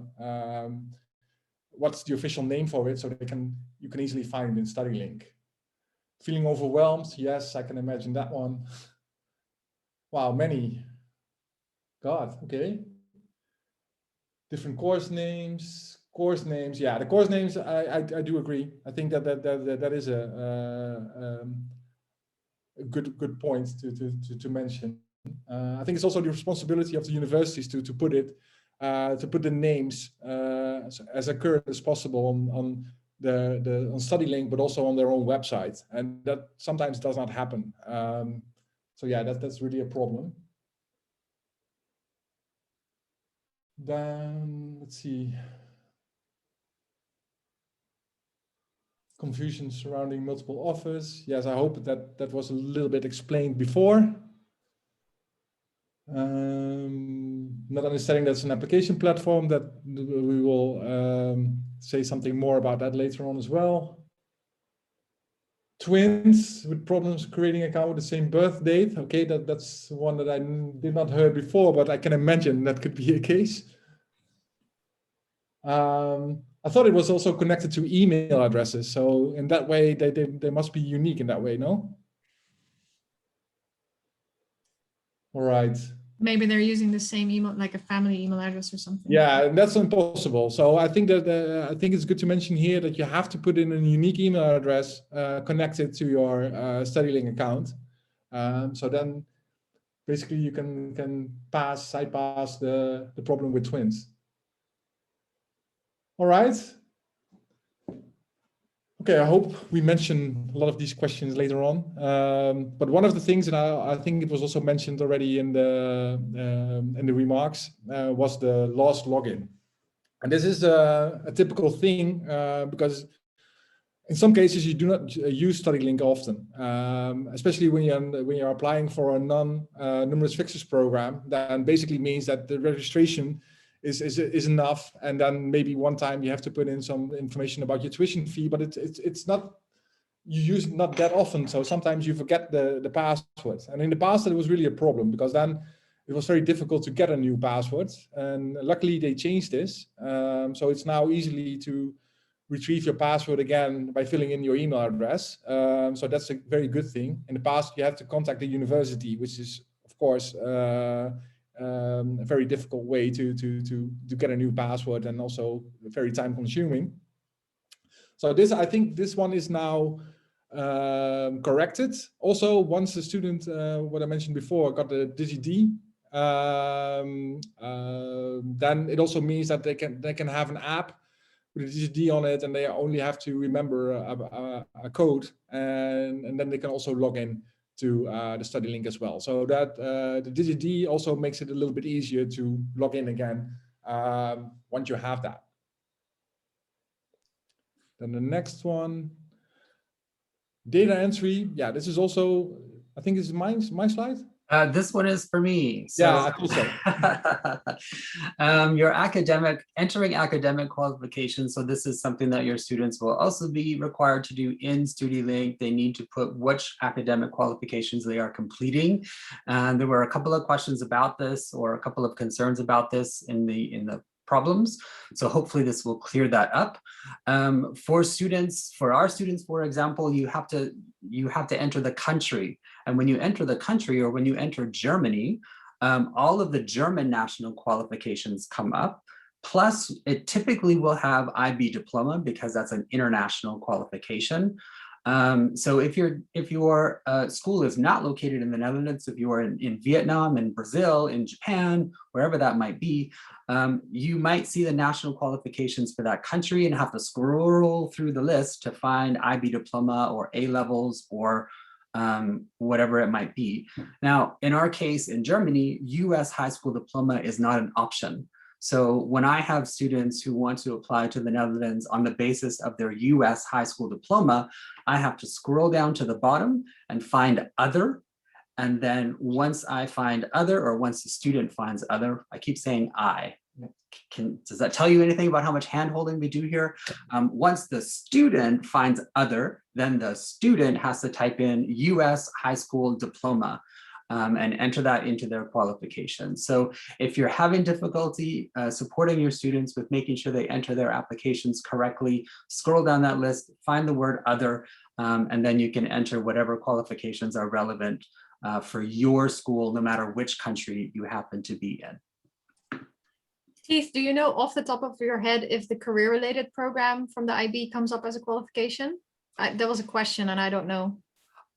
what's the official name for it, so you can easily find it in Studielink. Feeling overwhelmed? Yes, I can imagine that one. Wow, many. God, okay. Different course names. Yeah, the course names, I do agree. I think that is a good point to mention. I think it's also the responsibility of the universities to put the names as accurate as possible on Studielink, but also on their own website, and that sometimes does not happen. So yeah, that's really a problem. Then let's see. Confusion surrounding multiple offers. Yes, I hope that was a little bit explained before. Not understanding that's an application platform, that we will say something more about that later on as well. Twins with problems creating an account with the same birth date. Okay, that's one that I did not hear before, but I can imagine that could be a case. I thought it was also connected to email addresses. So in that way, they must be unique in that way, no? All right. Maybe they're using the same email, like a family email address or something. Yeah, that's impossible. So I think that I think it's good to mention here that you have to put in a unique email address connected to your Studielink account. So then basically you can side pass the problem with twins. All right. Okay, I hope we mention a lot of these questions later on. But one of the things that I think it was also mentioned already in the remarks was the lost login. And this is a typical thing because in some cases you do not use Studielink often, especially when you're applying for a non-numerous fixes program. That basically means that the registration is enough, and then maybe one time you have to put in some information about your tuition fee, but it's not, you use it not that often, so sometimes you forget the password. And in the past it was really a problem, because then it was very difficult to get a new password, and luckily they changed this, so it's now easily to retrieve your password again by filling in your email address. So that's a very good thing. In the past you had to contact the university, which is of course a very difficult way to get a new password, and also very time consuming. So I think this one is now corrected. Also, once the student, what I mentioned before, got the DigiD, then it also means that they can have an app with a DigiD on it, and they only have to remember a code, and then they can also log in to the Studielink as well. So that the DigiD also makes it a little bit easier to log in again once you have that. Then the next one, data entry. Yeah, this is also, I think this is my slide. This one is for me. So, yeah, I thought so. Your entering academic qualifications. So this is something that your students will also be required to do in Studielink. They need to put which academic qualifications they are completing. And there were a couple of questions about this, or a couple of concerns about this in the problems. So hopefully this will clear that up. For our students, for example, you have to enter the country. And when you enter the country, or when you enter Germany, all of the German national qualifications come up. Plus, it typically will have IB diploma, because that's an international qualification. So if your school is not located in the Netherlands, if you are in Vietnam, in Brazil, in Japan, wherever that might be, you might see the national qualifications for that country and have to scroll through the list to find IB diploma or A levels or whatever it might be. Now, in our case, in Germany, US high school diploma is not an option. So when I have students who want to apply to the Netherlands on the basis of their US high school diploma, I have to scroll down to the bottom and find other. And then once I find other, or once the student finds other, I keep saying I. Does that tell you anything about how much hand-holding we do here? Once the student finds other, then the student has to type in US high school diploma and enter that into their qualification. So if you're having difficulty supporting your students with making sure they enter their applications correctly, scroll down that list, find the word other, and then you can enter whatever qualifications are relevant for your school, no matter which country you happen to be in. Keith, do you know off the top of your head if the career-related program from the IB comes up as a qualification? That was a question and I don't know.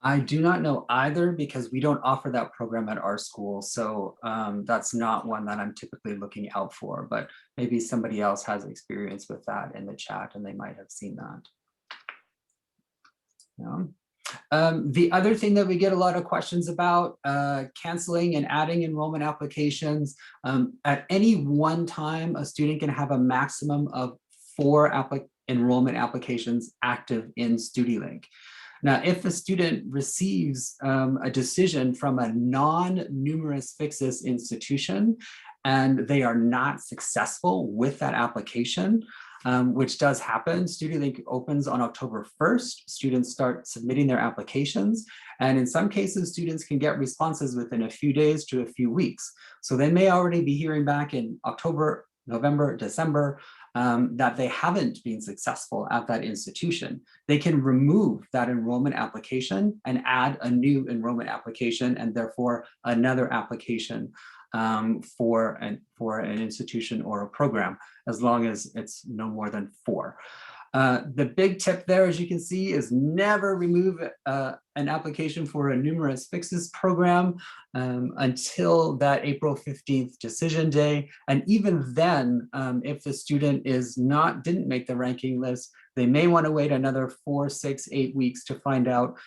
I do not know either because we don't offer that program at our school. So that's not one that I'm typically looking out for, but maybe somebody else has experience with that in the chat and they might have seen that. Yeah. The other thing that we get a lot of questions about, canceling and adding enrollment applications. At any one time, a student can have a maximum of 4 enrollment applications active in Studielink. Now, if a student receives a decision from a non-numerous fixus institution and they are not successful with that application, which does happen. Studielink opens on October 1st. Students start submitting their applications. And in some cases, students can get responses within a few days to a few weeks. So they may already be hearing back in October, November, December, that they haven't been successful at that institution. They can remove that enrollment application and add a new enrollment application and therefore another application for an institution or a program, as long as it's no more than 4. The big tip there, as you can see, is never remove an application for a numerous fixes program until that April 15th decision day. And even then, if the student didn't make the ranking list, they may want to wait another 4, 6, 8 weeks to find out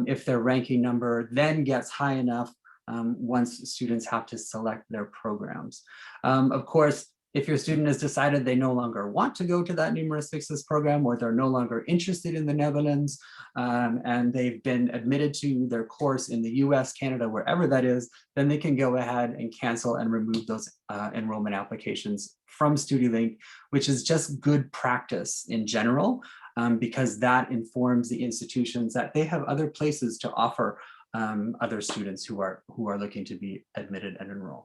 if their ranking number then gets high enough once students have to select their programs. Of course, if your student has decided they no longer want to go to that numerous fixes program, or they're no longer interested in the Netherlands, and they've been admitted to their course in the US, Canada, wherever that is, then they can go ahead and cancel and remove those enrollment applications from Studielink, which is just good practice in general, because that informs the institutions that they have other places to offer other students who are looking to be admitted and enrolled.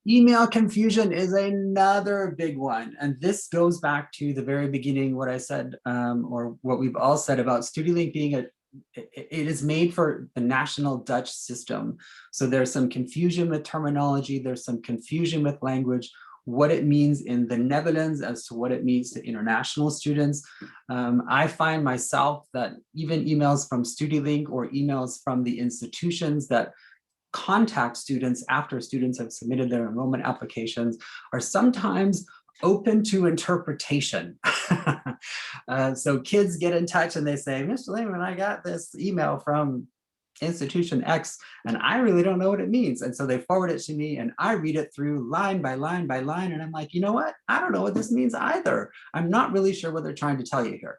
Email confusion is another big one. And this goes back to the very beginning, what I said, or what we've all said about Studielink being it is made for the national Dutch system. So there's some confusion with terminology, there's some confusion with language, what it means in the Netherlands as to what it means to international students. I find myself that even emails from Studielink or emails from the institutions that contact students after students have submitted their enrollment applications are sometimes open to interpretation. So kids get in touch and they say, Mr. Lehman, I got this email from institution X and I really don't know what it means. And so they forward it to me and I read it through line by line by line. And I'm like, you know what? I don't know what this means either. I'm not really sure what they're trying to tell you here.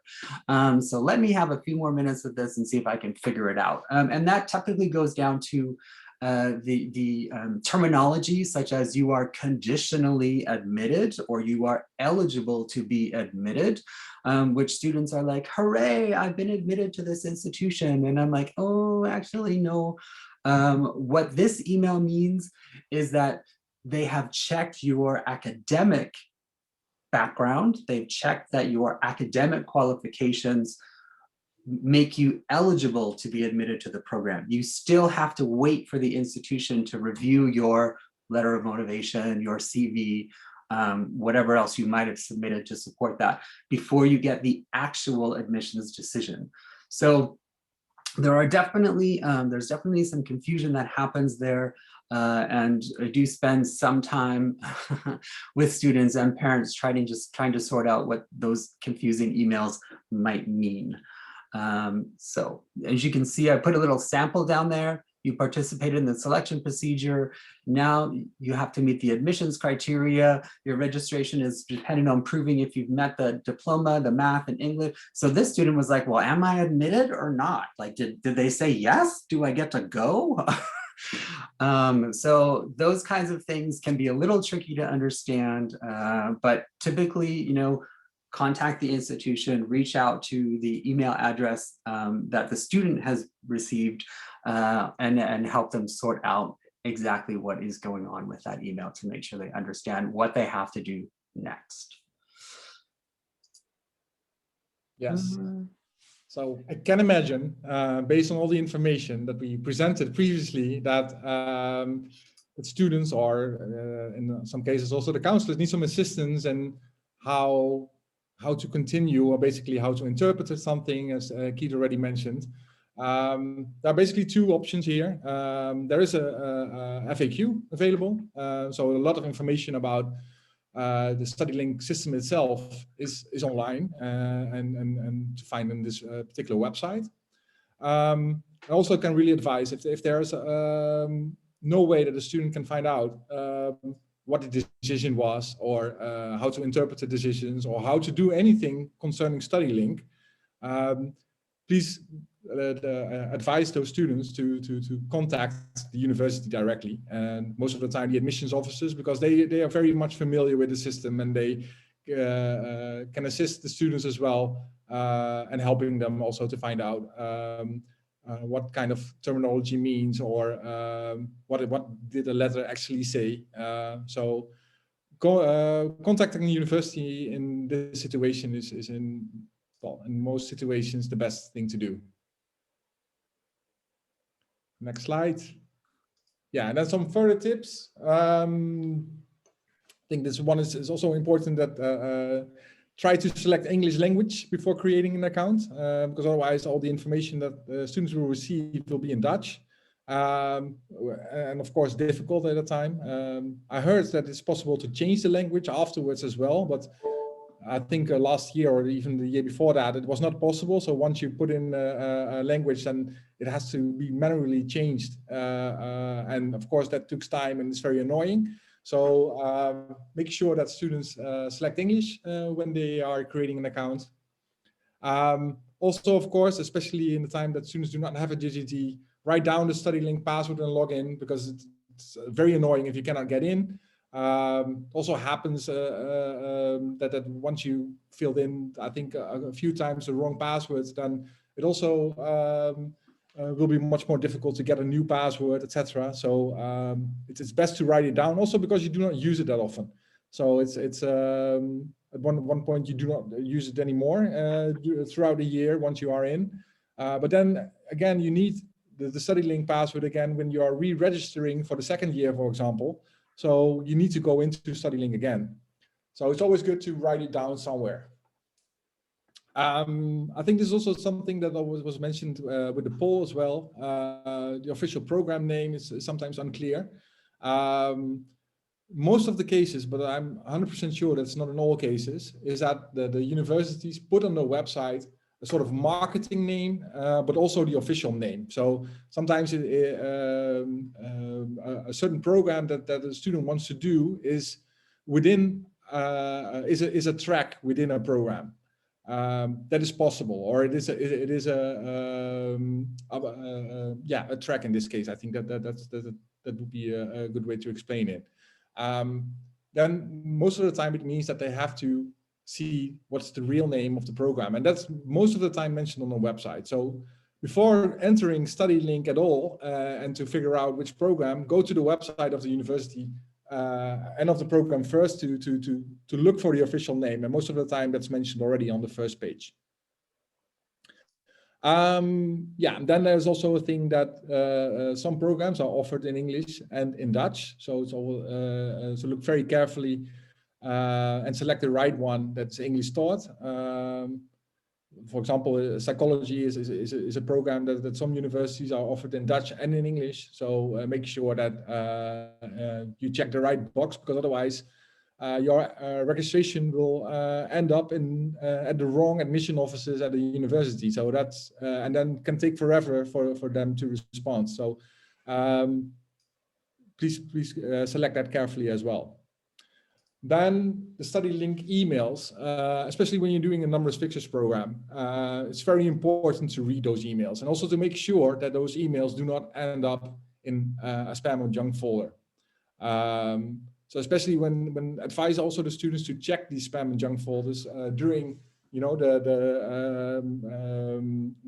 So let me have a few more minutes with this and see if I can figure it out. And that typically goes down to the terminology such as you are conditionally admitted or you are eligible to be admitted, which students are like, hooray, I've been admitted to this institution. And I'm like, oh, actually, no. What this email means is that they have checked your academic background. They've checked that your academic qualifications make you eligible to be admitted to the program. You still have to wait for the institution to review your letter of motivation, your CV, whatever else you might have submitted to support that before you get the actual admissions decision. So there are definitely, there's definitely some confusion that happens there. And I do spend some time with students and parents trying to sort out what those confusing emails might mean. So as you can see, I put a little sample down there. You participated in the selection procedure. Now you have to meet the admissions criteria. Your registration is dependent on proving if you've met the diploma, the math and English. So this student was like, well, am I admitted or not? Like, did they say yes? Do I get to go? So those kinds of things can be a little tricky to understand, but typically, you know, contact the institution, reach out to the email address that the student has received, and help them sort out exactly what is going on with that email to make sure they understand what they have to do next. Yes. So I can imagine, based on all the information that we presented previously, that students or in some cases also the counselors need some assistance in how to continue, or basically how to interpret something, as Keith already mentioned. There are basically two options here. There is a FAQ available, so a lot of information about the Studielink system itself is online and to find on this particular website. I also can really advise if there's no way that the student can find out what the decision was, or how to interpret the decisions, or how to do anything concerning Studielink, please advise those students to contact the university directly, and most of the time the admissions officers, because they are very much familiar with the system, and they can assist the students as well, and helping them also to find out what kind of terminology means, or what did the letter actually say. So contacting the university in this situation is in most situations the best thing to do. Next slide. Yeah, and then some further tips. I think this one is also important, that try to select English language before creating an account, because otherwise all the information that students will receive will be in Dutch. And of course difficult at the time. I heard that it's possible to change the language afterwards as well, but I think last year or even the year before that, it was not possible. So once you put in a language, then it has to be manually changed. And of course that took time and it's very annoying. So make sure that students select English when they are creating an account. Also, of course, especially in the time that students do not have a DigiT, write down the Studielink password and log in, because it's very annoying if you cannot get in. Also happens that once you filled in, I think a few times the wrong passwords, then it also will be much more difficult to get a new password, etc. So it's best to write it down, also because you do not use it that often. So it's at one point you do not use it anymore throughout the year once you are in. But then again, you need the Studielink password again when you are re-registering for the second year, for example. So you need to go into Studielink again. So it's always good to write it down somewhere. I think this is also something that was mentioned with the poll as well. The official program name is sometimes unclear. Most of the cases, but I'm 100% sure that's not in all cases, is that the universities put on their website a sort of marketing name, but also the official name. So sometimes a certain program that a student wants to do is within is a track within a program. That is possible, or it is a track in this case. I think that would be a good way to explain it. Then most of the time it means that they have to see what's the real name of the program, and that's most of the time mentioned on the website. So before entering Studielink at all, and to figure out which program, go to the website of the university and of the program first to look for the official name, and most of the time that's mentioned already on the first page. Yeah, and then there's also a thing that some programs are offered in English and in Dutch, so it's all so look very carefully and select the right one that's English taught. For example, psychology is a program that some universities are offered in Dutch and in English. So make sure that you check the right box, because otherwise your registration will end up in at the wrong admission offices at the university. So that's and then can take forever for them to respond. So please select that carefully as well. Then the Studielink emails, especially when you're doing a numbers fixers program, it's very important to read those emails and also to make sure that those emails do not end up in a spam or junk folder. So especially when advise also the students to check these spam and junk folders during, you know, the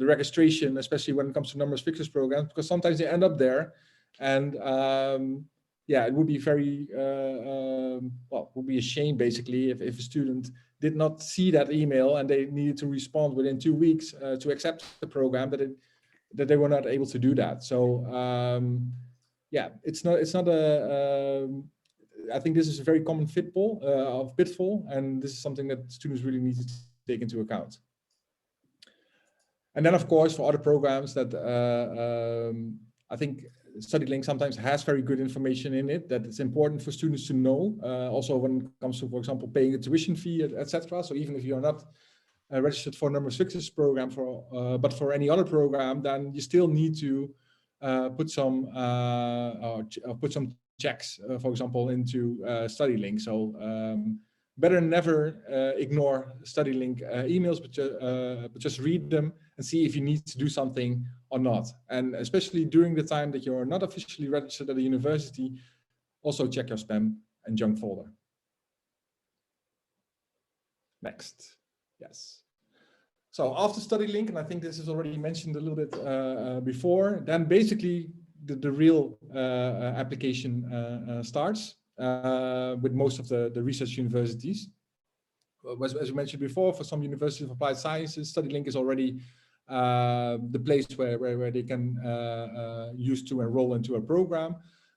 registration, especially when it comes to numbers fixers programs, because sometimes they end up there, and yeah, it would be very well, it would be a shame basically if a student did not see that email and they needed to respond within 2 weeks to accept the program, that they were not able to do that. So yeah, it's not a I think this is a very common pitfall, and this is something that students really need to take into account. And then, of course, for other programs that I think Studielink sometimes has very good information in it that it's important for students to know, also when it comes to, for example, paying a tuition fee, etc. So even if you're not registered for numbers fixers program, but for any other program, then you still need to put some checks, for example, into Studielink. So better never ignore Studielink emails, but just read them and see if you need to do something or not. And especially during the time that you're not officially registered at a university, also check your spam and junk folder. Next, yes. So after Studielink, and I think this is already mentioned a little bit before, then basically the real application starts with most of the research universities. As we mentioned before, for some universities of applied sciences, Studielink is already the place where they can use to enroll into a program.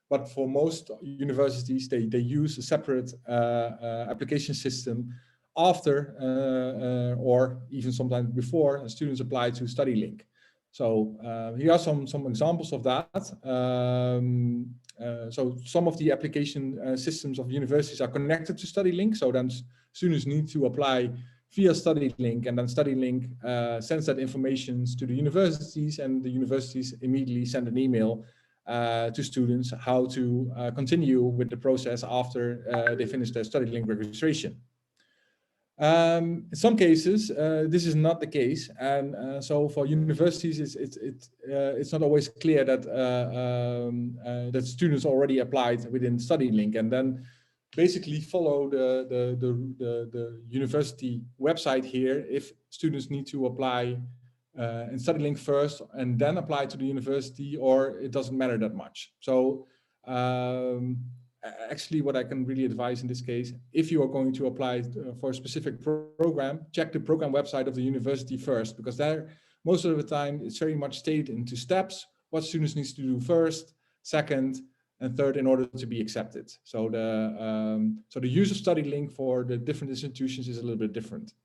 But for most universities, they use a separate application system after or even sometimes before students apply to Studielink. So here are some examples of that. So some of the application systems of universities are connected to Studielink. So then students need to apply via Studielink, and then Studielink sends that information to the universities, and the universities immediately send an email to students how to continue with the process after they finish their Studielink registration. In some cases, this is not the case, and so for universities, it's not always clear that that students already applied within Studielink, and then basically follow the university website here if students need to apply in Studielink first and then apply to the university, or it doesn't matter that much. So actually, what I can really advise in this case, if you are going to apply for a specific program, check the program website of the university first, because there, most of the time, it's very much stated into steps, what students need to do first, second, and third in order to be accepted. So the use of Studielink for the different institutions is a little bit different.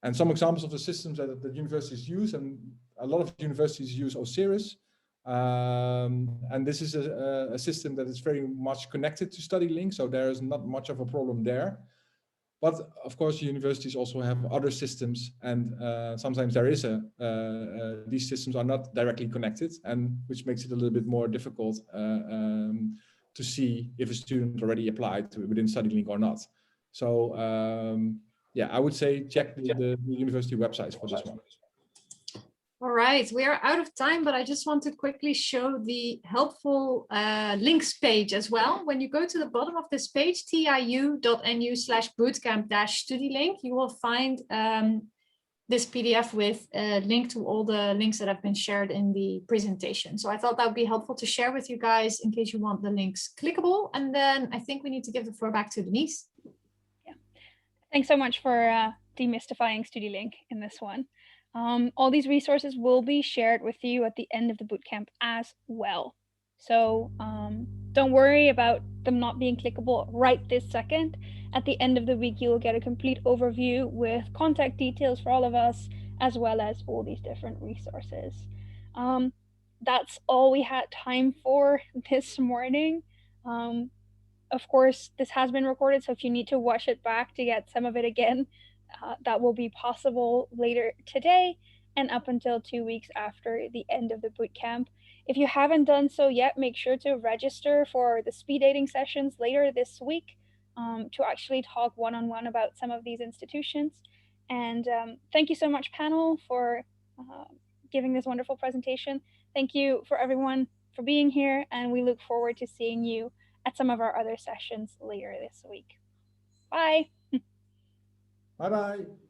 And some examples of the systems that the universities use, and a lot of universities use Osiris. And this is a system that is very much connected to Studielink, so there is not much of a problem there. But of course, universities also have other systems, and sometimes there is these systems are not directly connected, and which makes it a little bit more difficult to see if a student already applied within Studielink or not. So yeah, I would say check the university websites for this one. All right, we are out of time, but I just want to quickly show the helpful links page as well. When you go to the bottom of this page, tiu.nu/bootcamp-studielink, you will find this PDF with a link to all the links that have been shared in the presentation. So I thought that would be helpful to share with you guys in case you want the links clickable. And then I think we need to give the floor back to Denise. Yeah, thanks so much for demystifying Studielink in this one. All these resources will be shared with you at the end of the bootcamp as well. So don't worry about them not being clickable right this second. At the end of the week, you'll get a complete overview with contact details for all of us, as well as all these different resources. That's all we had time for this morning. Of course, this has been recorded, so if you need to watch it back to get some of it again, that will be possible later today and up until 2 weeks after the end of the bootcamp. If you haven't done so yet, make sure to register for the speed dating sessions later this week to actually talk one-on-one about some of these institutions. And thank you so much, panel, for giving this wonderful presentation. Thank you for everyone for being here, and we look forward to seeing you at some of our other sessions later this week. Bye. Bye-bye.